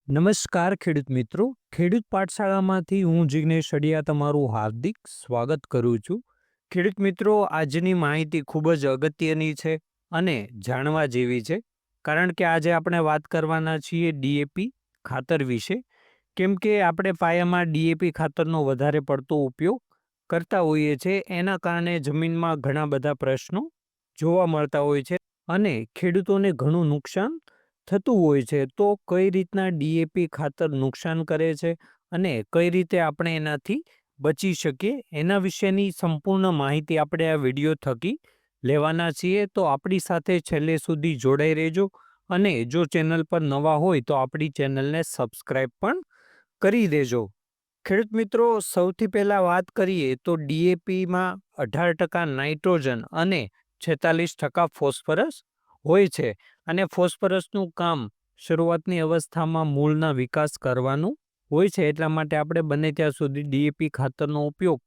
નમસ્કાર ખેડૂત મિત્રો. ખેડૂત પાઠશાળામાંથી હું જિગ્નેશ અડિયા તમારું હાર્દિક સ્વાગત કરું છું. ખેડૂત મિત્રો, આજની માહિતી ખૂબ જ અગત્યની છે અને જાણવા જેવી છે, કારણ કે આજે આપણે વાત કરવાના છીએ ડીએપી ખાતર વિશે. કેમ કે આપણે પાયામાં ડીએપી ખાતરનો વધારે પડતો ઉપયોગ કરતા હોઈએ છીએ, એના કારણે જમીનમાં ઘણા બધા પ્રશ્નો જોવા મળતા હોય છે અને ખેડૂતોને ઘણું નુકસાન થતું હોય છે. તો કઈ રીતના ડીએપી ખાતર નુકસાન કરે છે અને કઈ રીતે આપણે એનાથી બચી શકીએ, એના વિશેની સંપૂર્ણ માહિતી આપણે આ વિડીયો થકી લેવાના છીએ. તો આપણી સાથે છેલ્લે સુધી જોડાઈ રહેજો અને જો ચેનલ પર નવા હોય તો આપણી ચેનલને સબસ્ક્રાઈબ પણ કરી દેજો. ખેડૂત મિત્રો, સૌથી પહેલાં વાત કરીએ તો ડીએપીમાં 18% નાઇટ્રોજન અને 46% ફોસ્ફરસ હોય છે અને ફોસ્ફરસનું કામ શરૂઆતની અવસ્થામાં મૂળના વિકાસ કરવાનું હોય છે. એટલા માટે આપણે બને ત્યાં સુધી ડીએપી ખાતરનો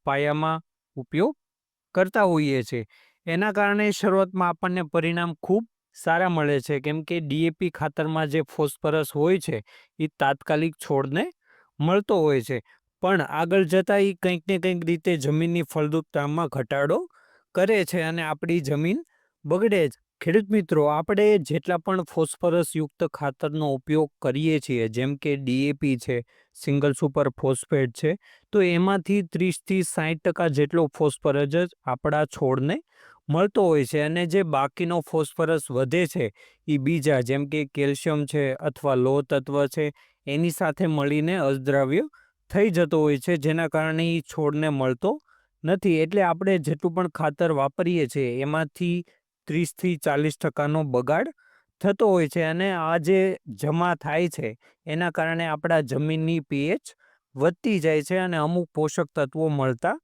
પાયામાં ઉપયોગ કરતા હોઈએ છીએ. એના કારણે શરૂઆતમાં આપણને પરિણામ ખૂબ સારા મળે છે, કેમ કે ડીએપી ખાતરમાં જે ફોસ્ફરસ હોય છે એ તાત્કાલિક છોડને મળતો હોય છે, પણ આગળ જતાં એ કંઈક ને કંઈક રીતે જમીનની ફળદ્રુપતામાં ઘટાડો કરે છે અને આપણી જમીન બગડે છે. ખેડૂત મિત્રો, આપણે જેટલા પણ ફોસ્ફરસયુક્ત ખાતરનો ઉપયોગ કરીએ છીએ, જેમ કે ડીએપી છે, સિંગલ સુપર ફોસ્ફેટ છે, તો એમાંથી 30થી 60% જેટલો ફોસ્ફરસ જ આપણા છોડને મળતો હોય છે અને જે બાકીનો ફોસ્ફરસ વધે છે એ બીજા જેમ કે કેલ્શિયમ છે અથવા લોહ તત્વ છે એની સાથે મળીને અદ્રાવ્ય થઈ જતો હોય છે, જેના કારણે એ છોડને મળતો નથી. એટલે આપણે જેટલું પણ ખાતર વાપરીએ છીએ એમાંથી 30થી 40%નો બગાડ થતો હોય છે અને આ જે જમા થાય છે એના કારણે આપણા જમીનની પીએચ વધતી જાય છે અને અમુક પોષક તત્વો મળતા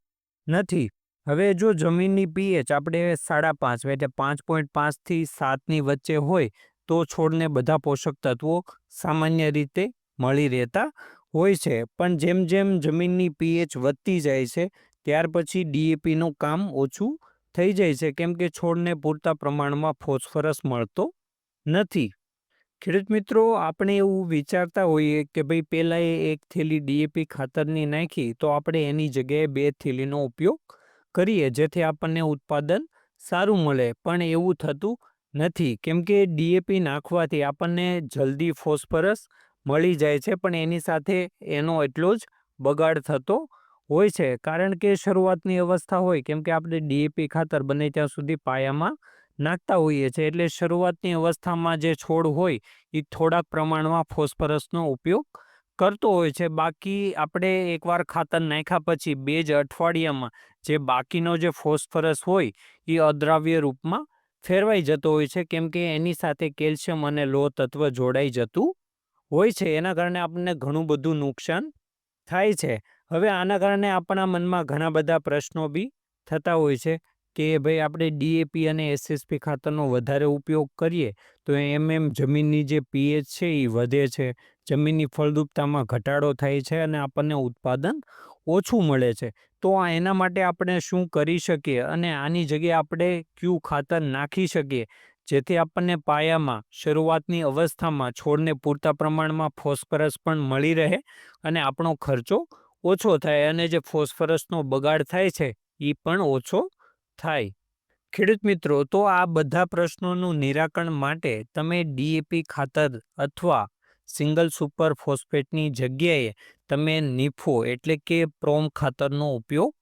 નથી. હવે જો જમીનની પીએચ આપણે 5.5 એટલે 5.5થી 7ની વચ્ચે હોય તો છોડને બધા પોષક તત્વો સામાન્ય રીતે મળી રહેતા હોય છે, પણ જેમ જેમ જમીનની પીએચ વધતી જાય છે ત્યાર પછી ડીએપીનું કામ ઓછું થઈ જાય છે, કેમ કે છોડને પૂરતા પ્રમાણમાં ફોસ્ફરસ મળતો નથી. ખેડૂત મિત્રો, આપણે એવું વિચારતા હોઈએ કે ભાઈ પહેલાં એક થેલી ડીએપી ખાતરની નાખી તો આપણે એની જગ્યાએ 2 થેલીનો ઉપયોગ કરીએ, જેથી આપણને ઉત્પાદન સારું મળે, પણ એવું થતું નથી. કેમ કે ડીએપી નાખવાથી આપણને જલ્દી ફોસ્ફરસ મળી જાય છે, પણ એની સાથે એનો એટલો જ બગાડ થતો હોય છે, કારણ કે શરૂઆતની અવસ્થા હોય, કેમ કે આપણે ડીએપી ખાતર બને ત્યાં સુધી પાયામાં નાખતા હોઈએ છીએ, એટલે શરૂઆતની અવસ્થામાં જે છોડ હોય એ થોડાક પ્રમાણમાં ફોસ્ફરસનો ઉપયોગ કરતો હોય છે. બાકી આપણે એકવાર ખાતર નાખ્યા પછી 2 જ અઠવાડિયામાં જે બાકીનો જે ફોસ્ફરસ હોય એ અદ્રાવ્ય રૂપમાં ફેરવાઈ જતો હોય છે, કેમ કે એની સાથે કેલ્શિયમ અને લોહ તત્વ જોડાઈ જતું હોય છે. એના કારણે આપણને ઘણું બધું નુકસાન થાય છે. હવે આના કારણે આપણા મનમાં ઘણા બધા પ્રશ્નો બી થતા હોય છે કે ભાઈ આપણે ડીએપી અને એસએસપી ખાતરનો વધારે ઉપયોગ કરીએ તો એમ જમીનની જે પીએચ છે એ વધે છે, જમીનની ફળદ્રુપતામાં ઘટાડો થાય છે અને આપણને ઉત્પાદન ઓછું મળે છે. તો એના માટે આપણે શું કરી શકીએ અને આની જગ્યાએ આપણે કયું ખાતર નાખી શકીએ જેથી આપણને પાયામાં શરૂઆતની અવસ્થામાં છોડને પૂરતા પ્રમાણમાં ફોસ્ફરસ પણ મળી રહે અને આપણો ખર્ચો ઓછો થાય અને જે ફોસ્ફરસનો બગાડ થાય છે એ પણ ઓછો થાય. ખેડૂત મિત્રો, તો આ બધા પ્રશ્નોનું નિરાકરણ માટે તમે ડીએપી ખાતર અથવા સિંગલ સુપર ફોસ્ફેટની જગ્યાએ તમે નિફો એટલે કે પ્રોમ ખાતરનો ઉપયોગ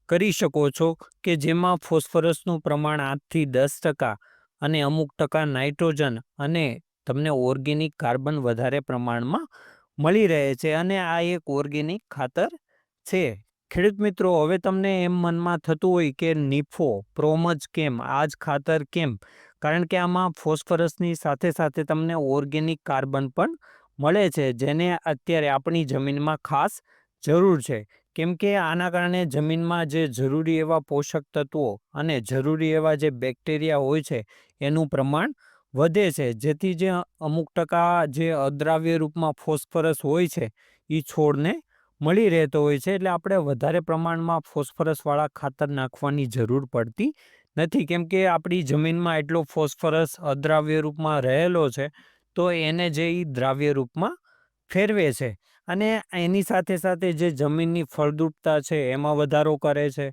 કરી શકો છો, કે જેમાં ફોસ્ફરસનું પ્રમાણ 8થી 10% અને અમુક ટકા નાઇટ્રોજન અને તમને ઓર્ગેનિક કાર્બન વધારે પ્રમાણમાં મળી રહે છે અને આ એક ઓર્ગેનિક ખાતર છે. ખેડૂત મિત્રો, હવે તમને એમ મનમાં થતું હોય કે નિફો પ્રોમ જ કેમ, આ જ ખાતર કેમ? કારણ કે આમાં ફોસ્ફરસની સાથે સાથે તમને ઓર્ગેનિક કાર્બન પણ મળે છે, જેને અત્યારે આપણી જમીનમાં ખાસ જરૂર છે, કેમ કે આના કારણે જમીનમાં જે જરૂરી એવા પોષક તત્વો અને જરૂરી એવા જે બેક્ટેરિયા હોય છે એનું પ્રમાણ વધે છે, જેથી જે અમુક ટકા જે અદ્રાવ્ય રૂપમાં ફોસ્ફરસ હોય છે એ છોડને મળી રહેતો હોય છે. એટલે આપણે વધારે પ્રમાણમાં ફોસ્ફરસવાળા ખાતર નાખવાની જરૂર પડતી નથી, કેમ કે આપણી જમીનમાં એટલો ફોસ્ફરસ અદ્રાવ્ય રૂપમાં રહેલો છે, તો એને જે દ્રાવ્ય રૂપમાં ફેરવે છે અને એની સાથે સાથે જે જમીનની ફળદ્રુપતા છે એમાં વધારો કરે છે,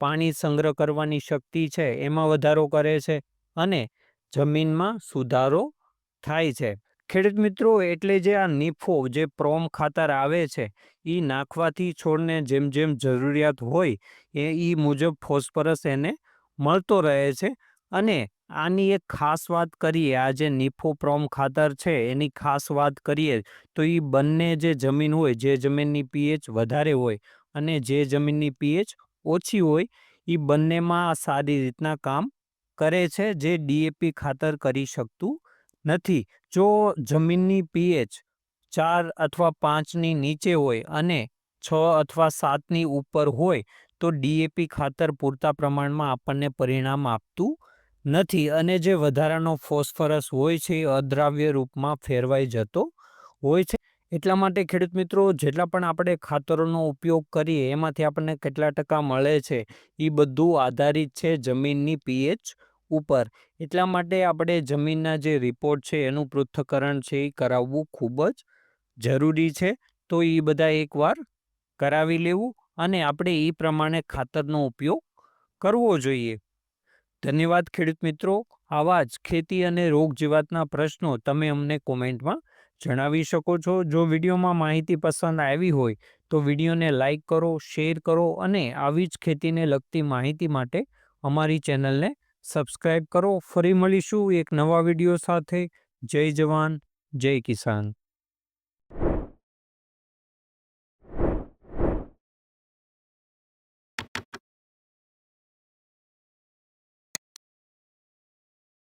પાણી સંગ્રહ કરવાની શક્તિ છે એમાં વધારો કરે છે અને જમીનમાં સુધારો થાય છે. ખેડૂત મિત્રો, એટલે જે આ નીફો જે પ્રોમ ખાતર આવે છે એ નાખવાથી છોડને જેમ જેમ જરૂરિયાત હોય એ મુજબ ફોસ્ફરસ એને મળતો રહે છે. અને આની એક ખાસ વાત કરીએ, આ જે નીફો પ્રોમ ખાતર છે એની ખાસ વાત કરીએ તો એ બંને જે જમીન હોય, જે જમીનની પીએચ વધારે હોય અને જે જમીનની પીએચ ઓછી હોય, એ બંનેમાં સારી રીતના કામ કરે છે, જે ડીએપી ખાતર કરી શકતું નથી. જો જમીનની પીએચ 4 અથવા 5ની નીચે હોય અને 6 અથવા 7ની ઉપર હોય તો ડીએપી ખાતર પૂરતા પ્રમાણમાં આપણને પરિણામ આપતું નથી અને જે વધારાનો ફોસ્ફરસ હોય છે એ અદ્રાવ્ય રૂપમાં ફેરવાઈ જતો હોય છે. એટલા માટે ખેડૂત મિત્રો, જેટલા પણ આપણે ખાતરોનો ઉપયોગ કરીએ એમાંથી આપણને કેટલા ટકા મળે છે એ બધું આધારિત છે જમીનની પીએચ ઉપર. એટલા માટે આપણે જમીનના જે રિપોર્ટ છે એનું પૃથ્થકરણ છે એ કરાવવું ખૂબ જ જરૂરી છે. તો એ બધા એકવાર કરાવી લેવું અને આપણે એ પ્રમાણે ખાતરનો ઉપયોગ કરવો જોઈએ. ધન્યવાદ ખેડૂત મિત્રો. આવા જ ખેતી અને રોગ જીવાતના પ્રશ્નો તમે અમને કોમેન્ટમાં જણાવી શકો છો. જો વિડીયોમાં માહિતી પસંદ આવી હોય તો વિડીયોને લાઈક કરો, શેર કરો અને આવી જ ખેતીને લગતી માહિતી માટે અમારી ચેનલને સબસ્ક્રાઈબ કરો. ફરી મળીશું એક નવા વિડીયો સાથે. જય જવાન, જય કિસાન.